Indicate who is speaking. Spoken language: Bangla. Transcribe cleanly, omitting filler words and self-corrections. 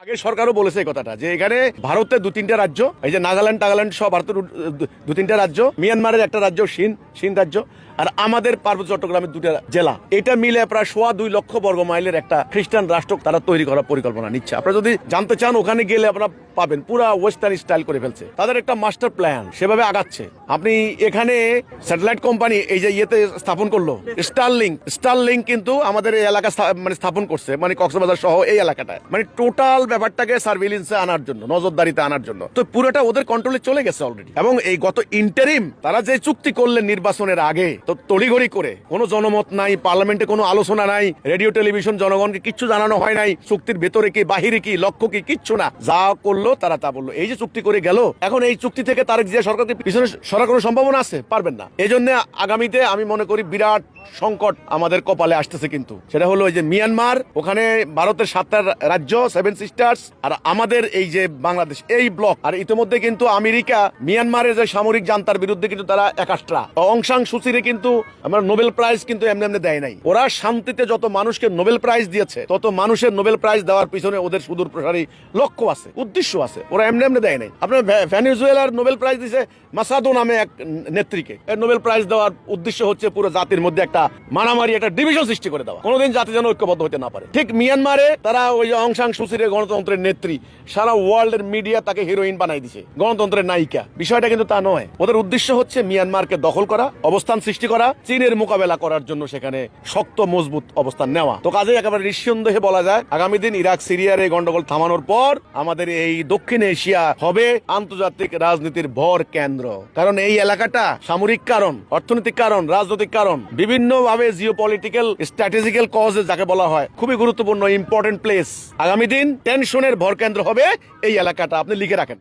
Speaker 1: আগে সরকারও বলেছে এই কথাটা যে এখানে ভারতের দু তিনটা রাজ্য, এই যে নাগাল্যান্ড টাগাল্যান্ড সব ভারতের দু তিনটা রাজ্য, মিয়ানমারের একটা রাজ্য সিন রাজ্য, আর আমাদের পার্বত্য চট্টগ্রামের দুটা জেলা, এটা মিলে প্রায় 2.25 লক্ষ বর্গ মাইলের একটা খ্রিস্টান রাষ্ট্র তারা তৈরি করার পরিকল্পনা নিচ্ছে। আপনারা যদি জানতে চান ওখানে গেলে আপনারা পাবেন পুরা ওয়েস্টার্ন স্টাইল করে ফেলছে, তাদের একটা মাস্টার প্ল্যান সেভাবে আগাচ্ছে। আপনি এখানে স্যাটেলাইট কোম্পানি এই যে ইয়েতে স্থাপন করলো স্টারলিংক কিন্তু আমাদের এই এলাকা মানে স্থাপন করছে, মানে কক্সবাজার সহ এই এলাকাটায়, মানে টোটাল ব্যাপারটাকে সার্ভিলেন্সে আনার জন্য, নজরদারিতে আনার জন্য। তো পুরোটা ওদের কন্ট্রোলে চলে গেছে অলরেডি। এবং এই গত ইন্টারিম তারা যে চুক্তি করলেন নির্বাচনের আগে, তো তড়িঘড়ি করে কোনো জনমত নাই, পার্লামেন্টে কোনো আলোচনা নাই, রেডিও টেলিভিশন জনগণকে কিচ্ছু জানানো হয় নাই, চুক্তির ভেতরে কি বাহিরে কি লক্ষ্য কি কিচ্ছু না, যা করলো তারা তা বললো। এই যে চুক্তি করে গেল, এখন এই চুক্তি থেকে তারেক জিয়া সরকারকে পিছনে সরার কোনো সম্ভাবনা আছে? পারবেন না। এই জন্য আগামীতে আমি মনে করি বিরাট সংকট আমাদের কপালে আসতেছে। কিন্তু সেটা হলো এই যে মিয়ানমার, ওখানে ভারতের 7টা রাজ্য 7 সিস্টার্স, আর আমাদের এই যে বাংলাদেশ, এই ব্লক। আর ইতিমধ্যে কিন্তু আমেরিকা মিয়ানমারের যে সামরিক জান্তার বিরুদ্ধে কিন্তু তারা একাস্ট্রা, অং সান সুচিরে কিন্তু আমরা নোবেল প্রাইজ কিন্তু এমনি এমনি দেয় নাই। ওরা শান্তিতে যত মানুষকে নোবেল প্রাইজ দিয়েছে, তত মানুষের নোবেল প্রাইজ দেওয়ার পিছনে ওদের সুদূর প্রসারী লক্ষ্য আছে, উদ্দেশ্য আছে। ওরা এমনি এমনি দেয় নাই। আপনার ভেনেজুয়েলার নোবেল প্রাইজ দিয়েছে মাসাদো নামে এক নেত্রীকে। এর নোবেল প্রাইজ দেওয়ার উদ্দেশ্য হচ্ছে পুরো জাতির মধ্যে একটা মারামারি, একটা ডিভিশন সৃষ্টি করে দেওয়া, কোনোদিন জাতি যেন ঐক্যবদ্ধ হতে না পারে। ঠিক মিয়ানমারে তারা ওই অং সান সুচির গণতন্ত্রের নেত্রী, সারা ওয়ার্ল্ডের মিডিয়া তাকে হিরোইন বানাই দিছে, গণতন্ত্রের নায়িকা। বিষয়টা কিন্তু তা নয়। ওদের উদ্দেশ্য হচ্ছে মিয়ানমারকে দখল করা, অবস্থান সৃষ্টি করা, চীনের মোকাবেলা করার জন্য সেখানে শক্ত মজবুত অবস্থান নেওয়া। তো কাজে একেবারে নিঃসন্দেহে বলা যায় আগামী দিন ইরাক সিরিয়ার এই গন্ডগোল থামানোর পর আমাদের এই দক্ষিণ এশিয়া হবে আন্তর্জাতিক রাজনীতির ভর কেন্দ্র। কারণ এই এলাকাটা সামরিক কারণ, অর্থনৈতিক কারণ, রাজনৈতিক কারণ, বিভিন্ন ভাবে জিওপলিটিক্যাল স্ট্র্যাটেজিক্যাল কজ যাকে বলা হয়, খুবই গুরুত্বপূর্ণ ইম্পর্টেন্ট প্লেস। আগামী দিন টেনশনের ভর কেন্দ্র হবে এই এলাকাটা, আপনি লিখে রাখেন।